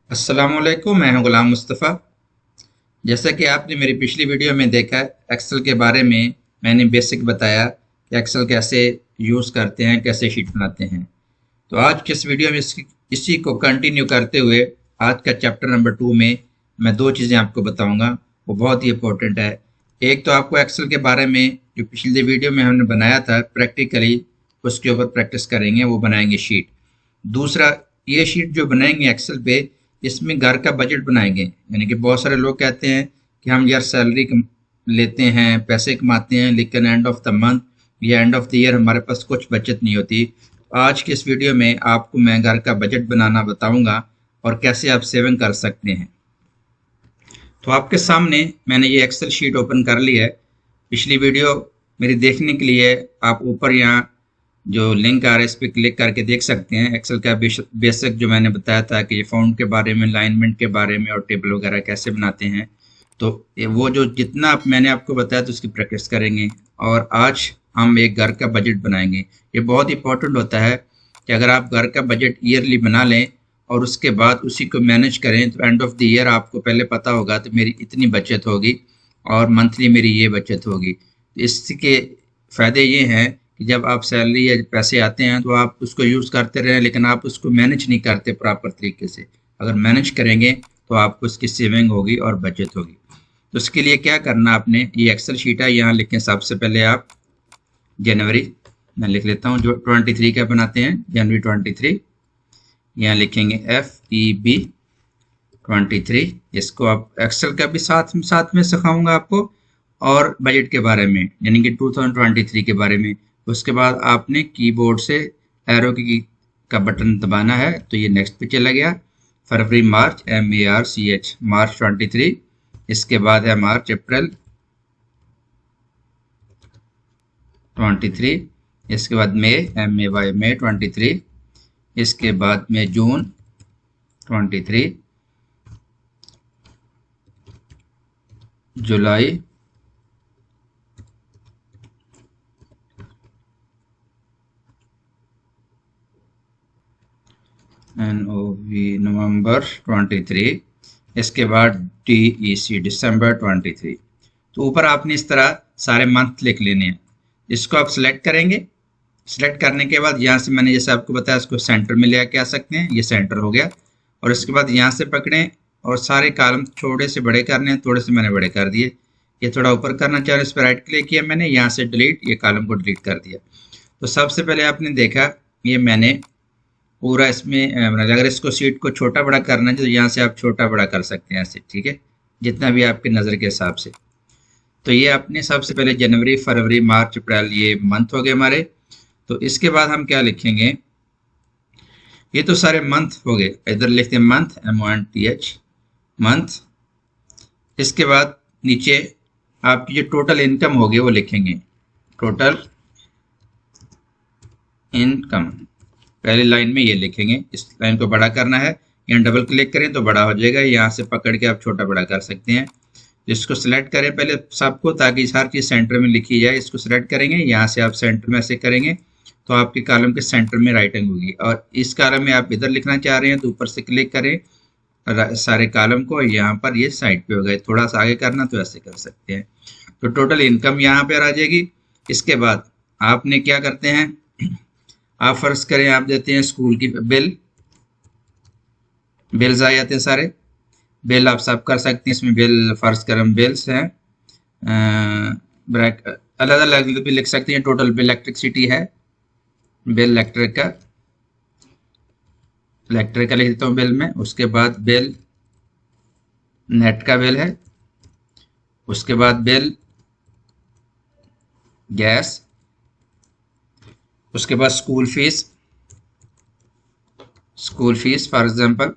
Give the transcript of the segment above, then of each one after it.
अस्सलामुअलैकुम, मैं हूं गुलाम मुस्तफ़ा। जैसा कि आपने मेरी पिछली वीडियो में देखा, एक्सेल के बारे में मैंने बेसिक बताया कि एक्सेल कैसे यूज़ करते हैं, कैसे शीट बनाते हैं। तो आज के इस वीडियो में इसी को कंटिन्यू करते हुए आज का चैप्टर नंबर 2 में मैं दो चीज़ें आपको बताऊंगा, वो बहुत ही इंपॉर्टेंट है। एक तो आपको एक्सेल के बारे में जो पिछली वीडियो में हमने बनाया था प्रैक्टिकली, उसके ऊपर प्रैक्टिस करेंगे, वो बनाएंगे शीट। दूसरा, ये शीट जो बनाएंगे एक्सेल पे, इसमें घर का बजट बनाएंगे। यानी कि बहुत सारे लोग कहते हैं कि हम यार सैलरी लेते हैं, पैसे कमाते हैं, लेकिन एंड ऑफ द मंथ या एंड ऑफ द ईयर हमारे पास कुछ बचत नहीं होती। तो आज के इस वीडियो में आपको मैं घर का बजट बनाना बताऊंगा और कैसे आप सेविंग कर सकते हैं। तो आपके सामने मैंने ये एक्सेल शीट ओपन कर ली है। पिछली वीडियो मेरी देखने के लिए आप ऊपर यहाँ जो लिंक आ रहा है इस पर क्लिक करके देख सकते हैं। एक्सेल का बेसिक जो मैंने बताया था कि ये फॉन्ट के बारे में, अलाइनमेंट के बारे में और टेबल वगैरह कैसे बनाते हैं, तो वो जो जितना मैंने आपको बताया तो उसकी प्रैक्टिस करेंगे। और आज हम एक घर का बजट बनाएंगे। ये बहुत इंपॉर्टेंट होता है कि अगर आप घर का बजट ईयरली बना लें और उसके बाद उसी को मैनेज करें तो एंड ऑफ द ईयर आपको पहले पता होगा तो मेरी इतनी बचत होगी और मंथली मेरी ये बचत होगी। तो इसके फ़ायदे ये हैं कि जब आप सैलरी या पैसे आते हैं तो आप उसको यूज़ करते रहें, लेकिन आप उसको मैनेज नहीं करते प्रॉपर तरीके से। अगर मैनेज करेंगे तो आपको उसकी सेविंग होगी और बचत होगी। तो उसके लिए क्या करना आपने, ये एक्सेल शीट है, यहाँ लिखें सबसे पहले आप जनवरी। मैं लिख लेता हूँ, जो 23 का बनाते हैं, जनवरी 23। यहाँ लिखेंगे FEB 23। इसको आप एक्सेल का भी साथ में सिखाऊंगा आपको और बजट के बारे में, यानी कि 2023 के बारे में। उसके बाद आपने कीबोर्ड से एरो की का बटन दबाना है तो ये नेक्स्ट पे चला गया। फरवरी मार्च, MARCH, मार्च 23। इसके बाद है मार्च अप्रैल 23। इसके बाद मई, मई 23। इसके बाद में जून 23, जुलाई, नवंबर 23। इसके बाद DEC, दिसंबर 23। तो ऊपर आपने इस तरह सारे मंथ लिख लेने हैं। इसको आप सिलेक्ट करेंगे। सिलेक्ट करने के बाद यहाँ से मैंने जैसे आपको बताया इसको सेंटर में ले आके आ सकते हैं, ये सेंटर हो गया। और इसके बाद यहाँ से पकड़ें और सारे कॉलम थोड़े से बड़े करने हैं, थोड़े से मैंने बड़े कर दिए। ये थोड़ा ऊपर करना चाह रहे हैं, इस पर राइट क्लिक किया मैंने, यहाँ से डिलीट, ये कॉलम को डिलीट कर दिया। तो सबसे पहले आपने देखा ये मैंने पूरा इसमें अगर इसको सीट को छोटा बड़ा करना है तो यहाँ से आप छोटा बड़ा कर सकते हैं ऐसे, ठीक है, जितना भी आपकी नज़र के हिसाब से। तो ये अपने सबसे पहले जनवरी, फरवरी, मार्च, अप्रैल, ये मंथ हो गए हमारे। तो इसके बाद हम क्या लिखेंगे, ये तो सारे मंथ हो गए, इधर लिखते हैं मंथ, MONTH, मंथ। इसके बाद नीचे आपकी जो टोटल इनकम होगी वो लिखेंगे, टोटल इनकम। पहली लाइन में ये लिखेंगे। इस लाइन को बड़ा करना है, यहाँ डबल क्लिक करें तो बड़ा हो जाएगा, यहाँ से पकड़ के आप छोटा बड़ा कर सकते हैं। इसको सिलेक्ट करें पहले सबको, ताकि हर चीज़ सेंटर में लिखी जाए। इसको सिलेक्ट करेंगे, यहाँ से आप सेंटर में ऐसे करेंगे तो आपके कॉलम के सेंटर में राइटिंग होगी। और इस कॉलम में आप इधर लिखना चाह रहे हैं तो ऊपर से क्लिक करें सारे कॉलम को, यहाँ पर ये साइड पे हो गए। थोड़ा सा आगे करना तो ऐसे कर सकते हैं। तो टोटल इनकम यहाँ पर आ जाएगी। इसके बाद आपने क्या करते हैं, आप फर्ज करें आप देते हैं स्कूल की बिल्स आ जाते हैं सारे बिल, आप सब कर सकते हैं इसमें। बिल फर्ज करें बिल्स हैं, ब्रैक अलग अलग भी लिख सकते हैं। टोटल बिल इलेक्ट्रिसिटी है, बिल इलेक्ट्रिक का लिख देता हूँ बिल में। उसके बाद बिल नेट का बिल है। उसके बाद बिल गैस। उसके बाद स्कूल फीस फॉर एग्जांपल।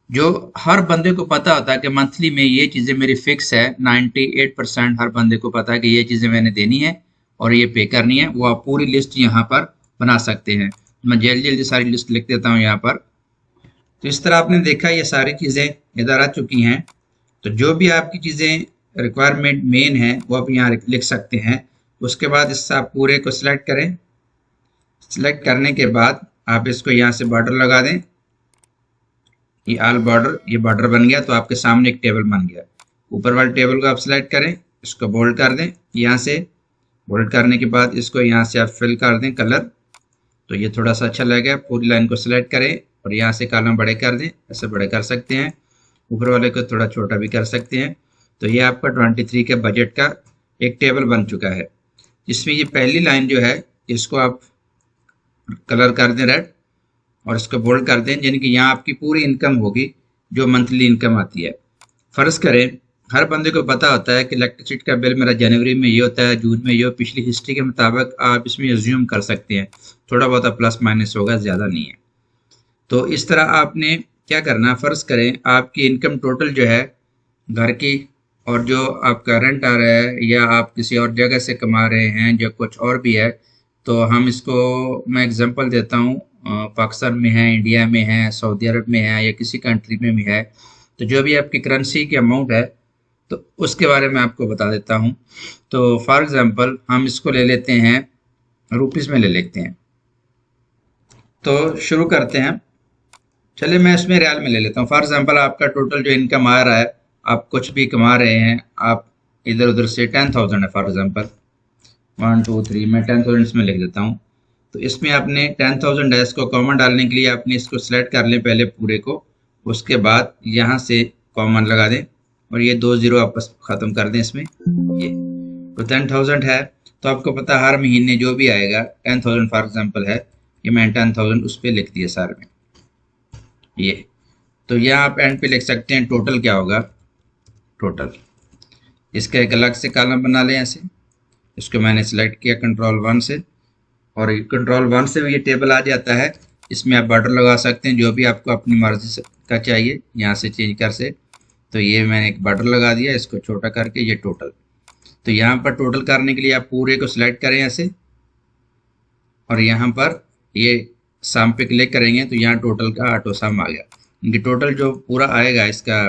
जो हर बंदे को पता होता है कि मंथली में ये चीज़ें मेरी फिक्स है, 98% हर बंदे को पता है कि ये चीज़ें मैंने देनी है और ये पे करनी है। वो आप पूरी लिस्ट यहाँ पर बना सकते हैं। मैं जल्दी जल्दी सारी लिस्ट लिख देता हूँ यहाँ पर। तो इस तरह आपने देखा ये सारी चीज़ें इधर आ चुकी हैं। तो जो भी आपकी चीज़ें रिक्वायरमेंट मेन है वो आप यहाँ लिख सकते हैं। उसके बाद इस आप पूरे को सिलेक्ट करें। सिलेक्ट करने के बाद आप इसको यहाँ से बॉर्डर लगा दें ये ऑल बॉर्डर, ये बॉर्डर बन गया तो आपके सामने एक टेबल बन गया। ऊपर वाले टेबल को आप सिलेक्ट करें, इसको बोल्ड कर दें, यहाँ से बोल्ड करने के बाद इसको यहाँ से आप फिल कर दें कलर, तो ये थोड़ा सा अच्छा लगेगा। पूरी लाइन को सिलेक्ट करें और यहाँ से कॉलम बड़े कर दें, ऐसे बड़े कर सकते हैं। ऊपर वाले को थोड़ा छोटा भी कर सकते हैं। तो ये आपका 23 के बजट का एक टेबल बन चुका है। इसमें ये पहली लाइन जो है इसको आप कलर कर दें रेड और इसको बोल्ड कर दें, यानी कि यहाँ आपकी पूरी इनकम होगी जो मंथली इनकम आती है। फर्ज करें हर बंदे को पता होता है कि इलेक्ट्रिसिटी का बिल मेरा जनवरी में ये होता है, जून में ये, पिछली हिस्ट्री के मुताबिक आप इसमें एज्यूम कर सकते हैं, थोड़ा बहुत प्लस माइनस होगा, ज़्यादा नहीं है। तो इस तरह आपने क्या करना, फ़र्ज़ करें आपकी इनकम टोटल जो है घर की और जो आपका रेंट आ रहा है या आप किसी और जगह से कमा रहे हैं जो कुछ और भी है, तो हम इसको मैं एग्जांपल देता हूँ, पाकिस्तान में है, इंडिया में है, सऊदी अरब में है या किसी कंट्री में भी है, तो जो भी आपकी करेंसी की अमाउंट है तो उसके बारे में आपको बता देता हूँ। तो फॉर एग्ज़ाम्पल हम इसको ले लेते हैं, रुपीज़ में ले लेते हैं। तो शुरू करते हैं, चलिए मैं इसमें रियाल में ले लेता हूँ। फॉर एग्ज़ाम्पल आपका टोटल जो इनकम आ रहा है, आप कुछ भी कमा रहे हैं, आप इधर उधर से 10,000 है फॉर एग्ज़ाम्पल, 1 2 3 मैं 10,000 इसमें लिख देता हूँ। तो इसमें आपने 10,000 है, इसको कॉमन डालने के लिए आपने इसको सेलेक्ट कर लें पहले पूरे को, उसके बाद यहाँ से कॉमन लगा दें और ये 2 ज़ीरो आपस ख़त्म कर दें इसमें। ये तो 10,000 है, तो आपको पता हर महीने जो भी आएगा 10,000 फॉर एग्ज़ाम्पल है, ये मैं 10,000 उस पर लिख दिया सारे में। ये तो यहाँ आप एंड पे लिख सकते हैं टोटल क्या होगा, टोटल। इसका एक अलग से कॉलम बना लें ऐसे, इसको मैंने सेलेक्ट किया कंट्रोल 1 से और कंट्रोल 1 से भी ये टेबल आ जाता है। इसमें आप बॉर्डर लगा सकते हैं जो भी आपको अपनी मर्जी से का चाहिए, यहाँ से चेंज कर से। तो ये मैंने एक बॉर्डर लगा दिया, इसको छोटा करके ये टोटल। तो यहाँ पर टोटल करने के लिए आप पूरे को सिलेक्ट करें ऐसे और यहाँ पर ये सम पे क्लिक करेंगे तो यहाँ टोटल का ऑटो सम आ गया। इनकी टोटल जो पूरा आएगा इसका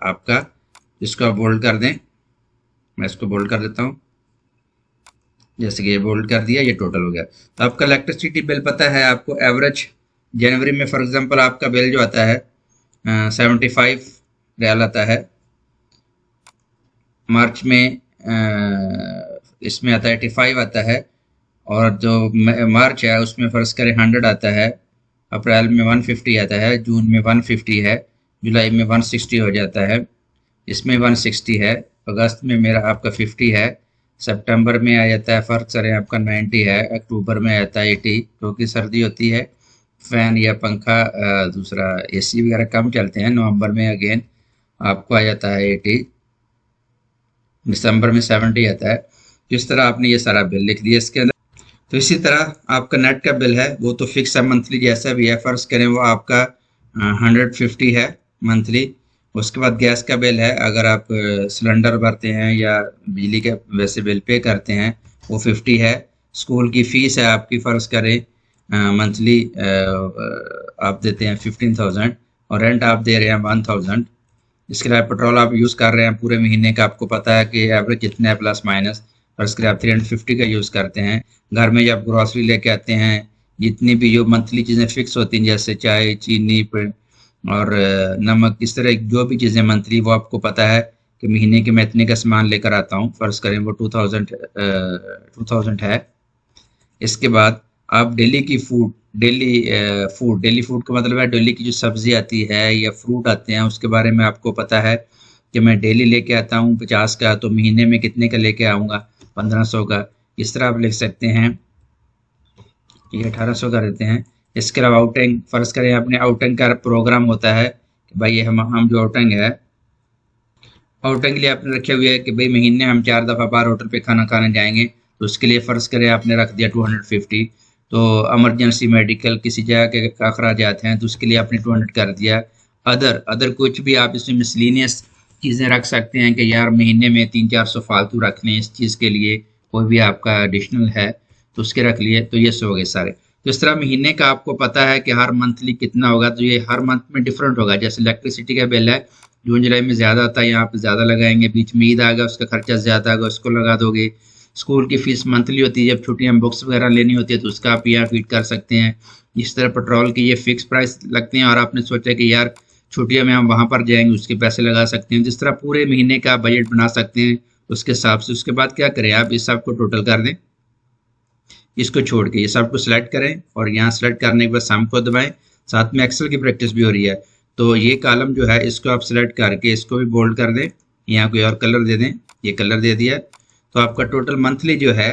आपका, इसको आप बोल्ड कर दें, मैं इसको बोल्ड कर देता हूँ, जैसे कि ये बोल्ड कर दिया, ये टोटल हो गया। तो आपका इलेक्ट्रिसिटी बिल पता है आपको, एवरेज जनवरी में फॉर एग्जांपल आपका बिल जो आता है 75 रियाल आता है, मार्च में इसमें आता है 85 आता है, और जो मार्च है उसमें फ़र्ज़ करें 100 आता है, अप्रैल में 150 आता है, जून में 150 है, जुलाई में 160 हो जाता है, इसमें 160 है, अगस्त में मेरा आपका 50 है, सितंबर में आ जाता है फ़र्ज़ करें आपका 90 है, अक्टूबर में आता है 80 क्योंकि सर्दी होती है, फ़ैन या पंखा दूसरा एसी वगैरह कम चलते हैं। नवंबर में अगेन आपको आ जाता है 80, दिसंबर में 70 आता है। तो इस तरह आपने ये सारा बिल लिख दिया इसके अंदर। तो इसी तरह आपका नेट का बिल है वो तो फिक्स है, मंथली जैसा भी है, फ़र्ज़ करें वो आपका 150 है मंथली। उसके बाद गैस का बिल है, अगर आप सिलेंडर भरते हैं या बिजली के वैसे बिल पे करते हैं वो 50 है। स्कूल की फ़ीस है आपकी फ़र्ज़ करें मंथली आप देते हैं 15,000 और रेंट आप दे रहे हैं 1,000। इसके अलावा पेट्रोल आप यूज़ कर रहे हैं पूरे महीने का, आपको पता है कि एवरेज कितना है प्लस माइनस, और इसके आप 350 का यूज़ करते हैं। घर में जब ग्रॉसरी लेके आते हैं, जितनी भी जो मंथली चीज़ें फिक्स होती हैं जैसे चाय, चीनी और नमक, इस तरह जो भी चीज़ें मंथली, वो आपको पता है कि महीने के मैं इतने का सामान लेकर आता हूँ, फ़र्ज़ करें वो 2000 है। इसके बाद आप डेली की डेली फूड का मतलब है डेली की जो सब्ज़ी आती है या फ्रूट आते हैं उसके बारे में आपको पता है कि मैं डेली लेके आता हूँ 50 का, तो महीने में कितने का लेके आऊँगा, 1500 का। इस तरह आप लिख सकते हैं, ये 1800 का रहते हैं। इसके अलावा आउटिंग, फ़र्ज़ करें आपने आउटिंग का प्रोग्राम होता है कि भाई हम जो आउटिंग है, आउटिंग के लिए आपने रखे हुए है कि भाई महीने हम 4 दफ़ा बाहर होटल पे खाना खाने जाएंगे, तो उसके लिए फ़र्ज़ करें आपने रख दिया 250। तो इमरजेंसी मेडिकल किसी जगह के अखराजात हैं तो उसके लिए आपने 200 कर दिया। अदर कुछ भी आप इसमें मिसलिनियस चीज़ें रख सकते हैं कि यार महीने में 300-400 फालतू रख लें इस चीज़ के लिए, कोई भी आपका एडिशनल है तो उसके रख लिए। तो ये सो हो गए सारे। तो इस तरह महीने का आपको पता है कि हर मंथली कितना होगा, तो ये हर मंथ में डिफरेंट होगा। जैसे इलेक्ट्रिसिटी का बिल है, जून जुलाई में ज़्यादा आता है, यहाँ पे ज़्यादा लगाएंगे, बीच में ईद आएगा उसका खर्चा ज़्यादा आएगा, उसको लगा दोगे। स्कूल की फीस मंथली होती है, जब छुट्टियां बुक्स वगैरह लेनी होती है तो उसका आप यहाँ फीड कर सकते हैं। इस तरह पेट्रोल की ये फिक्स प्राइस लगते हैं और आपने सोचा कि यार छुट्टियों में हम वहाँ पर जाएंगे, उसके पैसे लगा सकते हैं। जिस तरह पूरे महीने का बजट बना सकते हैं उसके हिसाब से। उसके बाद क्या करें, आप इस सब को टोटल कर दें, इसको छोड़ के ये सब को सिलेक्ट करें और यहाँ सिलेक्ट करने के बाद सम को दबाएं। साथ में एक्सेल की प्रैक्टिस भी हो रही है, तो ये कॉलम जो है इसको आप सिलेक्ट करके इसको भी बोल्ड कर दें, यहाँ कोई और कलर दे दें, ये कलर दे दिया। तो आपका टोटल मंथली जो है,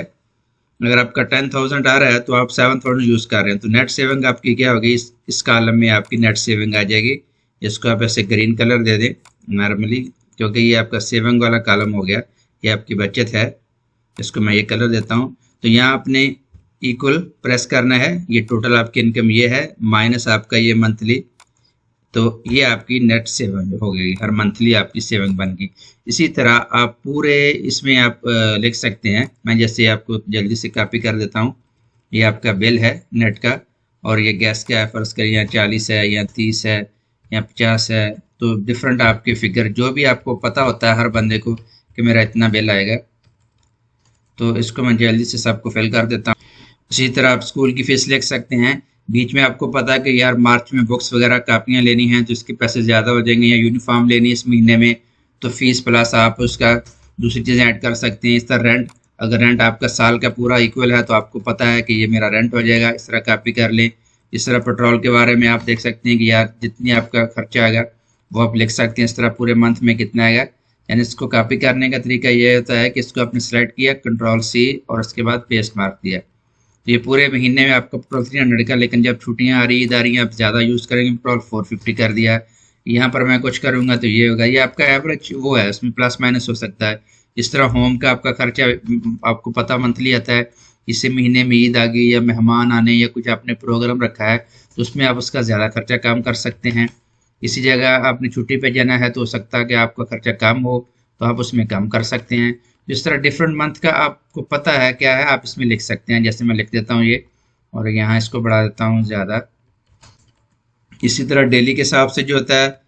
अगर आपका 10,000 आ रहा है तो आप 7,000 यूज़ कर रहे हैं, तो नेट सेविंग आपकी क्या होगी, इस कॉलम में आपकी नेट सेविंग आ जाएगी। इसको आप ऐसे ग्रीन कलर दे दें नॉर्मली, क्योंकि ये आपका सेविंग वाला कॉलम हो गया, ये आपकी बचत है। इसको मैं ये कलर देता हूँ। तो यहाँ आपने इक्वल प्रेस करना है, ये टोटल आपकी इनकम ये है माइनस आपका ये मंथली, तो ये आपकी नेट सेविंग हो गई, हर मंथली आपकी सेविंग बन गई। इसी तरह आप पूरे इसमें आप लिख सकते हैं। मैं जैसे आपको जल्दी से कॉपी कर देता हूँ। ये आपका बिल है नेट का, और ये गैस का है, फर्ज करिए यहाँ 40 है या 30 है या 50 है, तो डिफरेंट आपके फिगर जो भी आपको पता होता है हर बंदे को कि मेरा इतना बिल आएगा। तो इसको मैं जल्दी से सबको फिल कर देता हूँ। इसी तरह आप स्कूल की फीस लिख सकते हैं। बीच में आपको पता है कि यार मार्च में बुक्स वगैरह कापियाँ लेनी हैं तो इसके पैसे ज़्यादा हो जाएंगे, या यूनिफॉर्म लेनी है इस महीने में तो फीस प्लस आप उसका दूसरी चीज़ें ऐड कर सकते हैं। इस तरह रेंट, अगर रेंट आपका साल का पूरा इक्वल है तो आपको पता है कि ये मेरा रेंट हो जाएगा, इस तरह कापी कर लें। इस तरह पेट्रोल के बारे में आप देख सकते हैं कि यार जितनी आपका खर्चा आएगा वो आप लिख सकते हैं, इस तरह पूरे मंथ में कितना आएगा। यानी इसको कॉपी करने का तरीका ये होता है कि इसको आपने सेलेक्ट किया, Ctrl+C और उसके बाद पेस्ट मार्क दिया। तो ये पूरे महीने में आपका पेट्रोल 300 का, लेकिन जब छुट्टियां आ रही, ईद आ रही हैं, आप ज़्यादा यूज़ करेंगे पेट्रोल 450 कर दिया। यहाँ पर मैं कुछ करूँगा तो ये होगा, ये आपका एवरेज वो है, इसमें प्लस माइनस हो सकता है। इस तरह होम का आपका खर्चा आपको पता मंथली आता है, इसी महीने में ईद आ गई या मेहमान आने या कुछ आपने प्रोग्राम रखा है तो उसमें आप उसका ज़्यादा खर्चा कम कर सकते हैं। इसी जगह आपने छुट्टी पे जाना है तो हो सकता है कि आपका खर्चा कम हो तो आप उसमें कम कर सकते हैं। जिस तरह डिफरेंट मंथ का आपको पता है क्या है, आप इसमें लिख सकते हैं। जैसे मैं लिख देता हूँ ये, और यहाँ इसको बढ़ा देता हूँ ज़्यादा। इसी तरह डेली के हिसाब से जो होता है,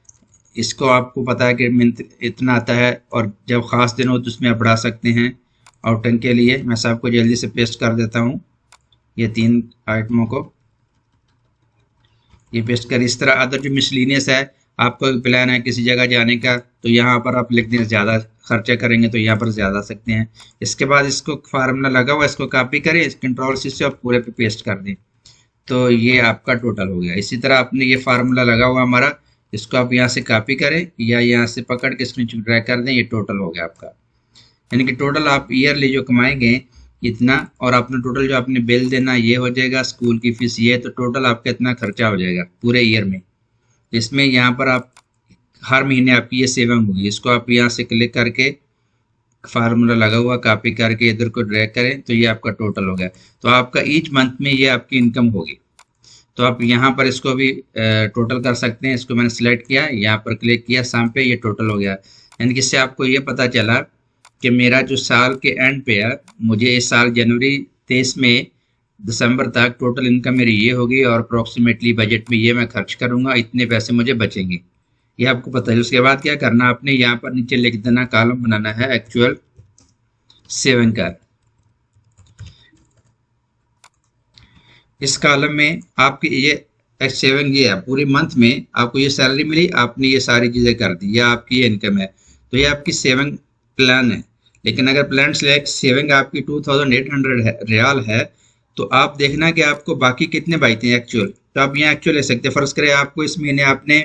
इसको आपको पता है कि मंथ इतना आता है, और जब ख़ास दिन हो तो उसमें आप बढ़ा सकते हैं। आउटिंग के लिए मैं सबको जल्दी से पेस्ट कर देता हूँ, ये 3 आइटमों को ये पेस्ट कर। इस तरह अदर जो मिसलिनियस है, आपको प्लान है किसी जगह जाने का तो यहाँ पर आप लिख दें, ज़्यादा खर्चा करेंगे तो यहाँ पर ज़्यादा सकते हैं। इसके बाद इसको फार्मूला लगा हुआ, इसको कॉपी करें, Ctrl+C से आप पूरे पे पेस्ट कर दें, तो ये आपका टोटल हो गया। इसी तरह आपने ये फार्मूला लगा हुआ हमारा, इसको आप यहाँ से कॉपी करें या यहाँ से पकड़ के स्क्रीन ड्रैग कर दें, ये टोटल हो गया आपका। यानी कि टोटल आप ईयरली जो कमाएंगे इतना, और आपने टोटल जो आपने बिल देना ये हो जाएगा, स्कूल की फीस ये, तो टोटल आपका इतना खर्चा हो जाएगा पूरे ईयर में। इसमें यहाँ पर आप हर महीने आपकी ये सेविंग होगी। इसको आप यहाँ से क्लिक करके फार्मूला लगा हुआ कॉपी करके इधर को ड्रैग करें तो ये आपका टोटल हो गया। तो आपका ईच मंथ में ये आपकी इनकम होगी। तो आप यहाँ पर इसको भी टोटल कर सकते हैं। इसको मैंने सेलेक्ट किया, यहाँ पर क्लिक किया, सम पे, ये टोटल हो गया। यानी कि इससे आपको ये पता चला कि मेरा जो साल के एंड पे है, मुझे इस साल जनवरी 23 में दिसंबर तक टोटल इनकम मेरी ये होगी, और अप्रोक्सीमेटली बजट में ये मैं खर्च करूँगा, इतने पैसे मुझे बचेंगे, ये आपको पता है। उसके बाद क्या करना, आपने यहाँ पर नीचे लिख देना, कॉलम बनाना है एक्चुअल सेविंग का। इस कॉलम में आपकी ये सेविंग ये है, पूरे मंथ में आपको ये सैलरी मिली, आपने ये सारी चीज़ें कर दी, ये आपकी ये इनकम है, तो ये आपकी सेविंग प्लान है। लेकिन अगर प्लान सेविंग आपकी 2,800 रियाल है तो आप देखना कि आपको बाकी कितने बचते हैं एक्चुअल। तो आप यहाँ एक्चुअल ले सकते हैं। फ़र्ज़ करें आपको इस महीने आपने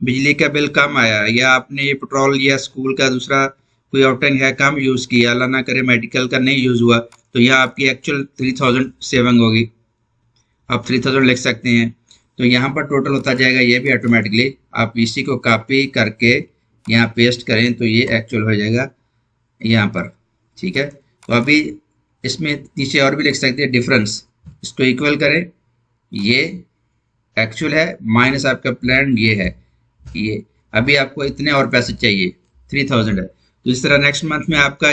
बिजली का बिल कम आया, या आपने ये पेट्रोल या स्कूल का दूसरा कोई आउटिंग है कम यूज़ किया, अल्लाह ना करे मेडिकल का नहीं यूज़ हुआ, तो यहाँ आपकी एक्चुअल 3,000 सेविंग होगी, आप 3,000 लिख सकते हैं। तो यहाँ पर टोटल होता जाएगा ये भी ऑटोमेटिकली। आप इसी को कॉपी करके यहाँ पेस्ट करें तो ये एक्चुअल हो जाएगा यहाँ पर, ठीक है। तो अभी इसमें नीचे और भी लिख सकते हैं डिफरेंस, इसको इक्वल करें, ये एक्चुअल है माइनस आपका प्लान ये है, ये अभी आपको इतने और पैसे चाहिए 3,000 है। तो इस तरह नेक्स्ट मंथ में आपका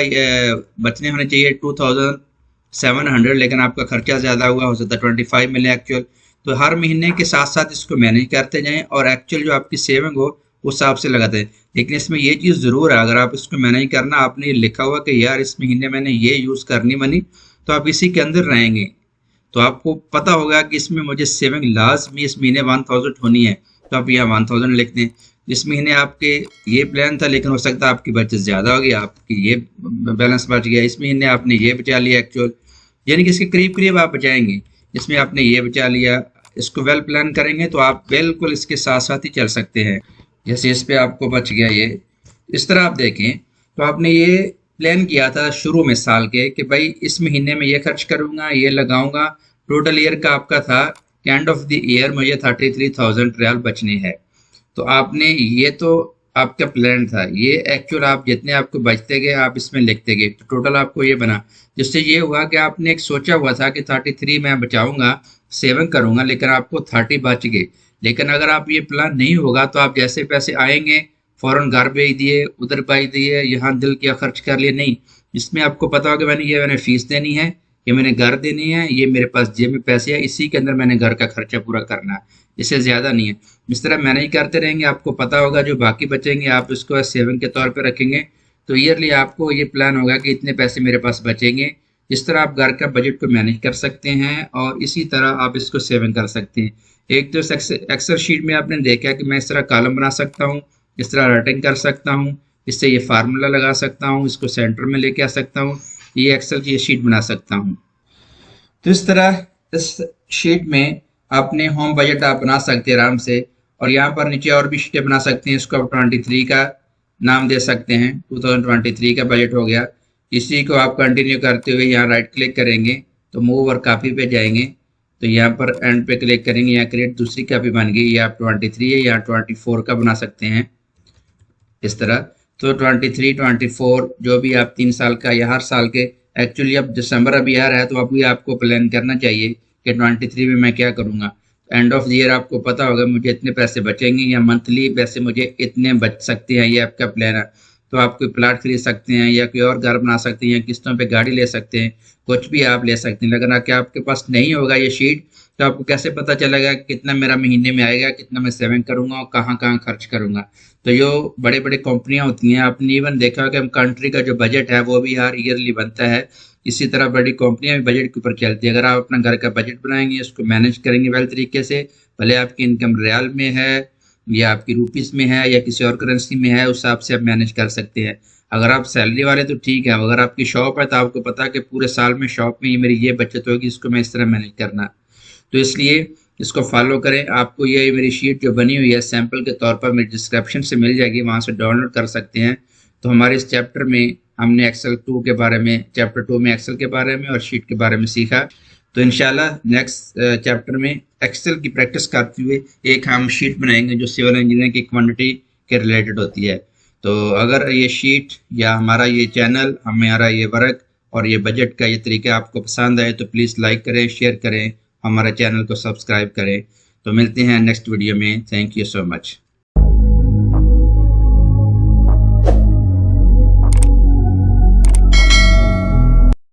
बचने होने चाहिए 2,700, लेकिन आपका खर्चा ज़्यादा हुआ, हो सकता है 25 मिले एक्चुअल। तो हर महीने के साथ साथ इसको मैनेज करते जाएं और एक्चुअल जो आपकी सेविंग हो उस हिसाब से लगाते हैं। लेकिन इसमें ये चीज़ ज़रूर है, अगर आप इसको मैनेज करना, आपने लिखा हुआ कि यार इस महीने मैंने ये यूज़ करनी बनी, तो आप इसी के अंदर रहेंगे। तो आपको पता होगा कि इसमें मुझे सेविंग लाजमी इस महीने 1000 होनी है, तो आप यहाँ 1000 लिख दें। इस महीने आपके ये प्लान था, लेकिन हो सकता है आपकी बचत ज़्यादा होगी, आपकी ये बैलेंस बच गया। इस महीने आपने ये बचा लिया एक्चुअल, यानी कि इसके करीब करीब आप बचाएंगे। इसमें आपने ये बचा लिया, इसको वेल प्लान करेंगे तो आप बिल्कुल इसके साथ साथ ही चल सकते हैं। जैसे इस पे आपको बच गया ये, इस तरह आप देखें तो आपने ये प्लान किया था शुरू में साल के कि भाई इस महीने में ये खर्च करूंगा, ये लगाऊंगा। टोटल ईयर का आपका था कि एंड ऑफ द ईयर मुझे 33,000 रियाल बचने हैं। तो आपने ये तो आपका प्लान था, ये एक्चुअल आप जितने आपको बचते गए आप इसमें लिखते गए, तो टोटल आपको ये बना। जिससे ये हुआ कि आपने एक सोचा हुआ था कि 33 मैं बचाऊंगा, सेविंग करूंगा, लेकिन आपको 30 बच गए। लेकिन अगर आप ये प्लान नहीं होगा तो आप जैसे पैसे आएंगे फौरन घर भेज दिए, उधर भेज दिए, यहाँ दिल किया खर्च कर लिए। नहीं, इसमें आपको पता होगा मैंने फीस देनी है, ये मैंने घर देनी है, ये मेरे पास जेब में पैसे है, इसी के अंदर मैंने घर का खर्चा पूरा करना है, इससे ज़्यादा नहीं है। इस तरह मैनेज करते रहेंगे, आपको पता होगा जो बाकी बचेंगे आप इसको सेविंग के तौर पे रखेंगे, तो ईयरली आपको ये प्लान होगा कि इतने पैसे मेरे पास बचेंगे। इस तरह आप घर का बजट को मैनेज कर सकते हैं और इसी तरह आप इसको सेविंग कर सकते हैं। एक तो एक्सेल शीट में आपने देखा कि मैं इस तरह कॉलम बना सकता हूँ, इस तरह राइटिंग कर सकता हूँ, इससे ये फार्मूला लगा सकता हूँ, इसको सेंटर में लेके आ सकता हूँ, ये एक्सेल की शीट बना सकता हूँ। तो इस तरह इस शीट में अपने होम बजट आप बना सकते हैं आराम से। और यहाँ पर नीचे और भी शीटें बना सकते हैं, इसको आप 23 का नाम दे सकते हैं, 2023 का बजट हो गया। इसी को आप कंटिन्यू करते हुए यहाँ राइट क्लिक करेंगे तो मूव और कॉपी पे जाएंगे, तो यहाँ पर एंड पे क्लिक करेंगे, यहाँ क्रिएट दूसरी कॉपी बन गई। ये आप 23 है, यहाँ 24 का बना सकते हैं इस तरह। तो 23, 24 जो भी आप 3 साल का या हर साल के, एक्चुअली अब दिसंबर अभी आ रहा है तो अभी आपको प्लान करना चाहिए कि 23 में मैं क्या करूँगा। एंड ऑफ द ईयर आपको पता होगा मुझे इतने पैसे बचेंगे या मंथली पैसे मुझे इतने बच सकते हैं, ये आपका प्लान है। तो आप कोई प्लाट खरीद सकते हैं या कोई और घर बना सकते हैं या किस्तों पे गाड़ी ले सकते हैं, कुछ भी आप ले सकते हैं। लेकिन अगर आपके पास नहीं होगा ये शीट तो आपको कैसे पता चलेगा कितना मेरा महीने में आएगा, कितना मैं सेविंग करूंगा और कहाँ कहाँ खर्च करूंगा। तो जो बड़े बड़े कंपनियां होती हैं, आपने इवन देखा होगा कि कंट्री का जो बजट है वो भी हर ईयरली बनता है। इसी तरह बड़ी कंपनियां भी बजट के ऊपर चलती है। अगर आप अपना घर का बजट बनाएंगे, उसको मैनेज करेंगे वेल तरीके से, भले आपकी इनकम रियाल में है या आपकी रुपीस में है या किसी और करेंसी में है, उस हिसाब से आप मैनेज कर सकते हैं। अगर आप सैलरी वाले तो ठीक है, अगर आपकी शॉप है तो आपको पता है कि पूरे साल में शॉप में ये मेरी ये बचत होगी, इसको मैं इस तरह मैनेज करना। तो इसलिए इसको फॉलो करें। आपको ये मेरी शीट जो बनी हुई है सैंपल के तौर पर मेरी डिस्क्रिप्शन से मिल जाएगी, वहाँ से डाउनलोड कर सकते हैं। तो हमारे इस चैप्टर में हमने एक्सेल 2 के बारे में, चैप्टर 2 में एक्सेल के बारे में और शीट के बारे में सीखा। तो इंशाल्लाह नेक्स्ट चैप्टर में एक्सेल की प्रैक्टिस करते हुए एक हम शीट बनाएंगे जो सिविल इंजीनियरिंग की क्वांटिटी के रिलेटेड होती है। तो अगर ये शीट या हमारा ये चैनल, हमारा ये वर्क और ये बजट का ये तरीका आपको पसंद आए तो प्लीज़ लाइक करें, शेयर करें, हमारे चैनल को सब्सक्राइब करें। तो मिलते हैं नेक्स्ट वीडियो में। Thank you so much.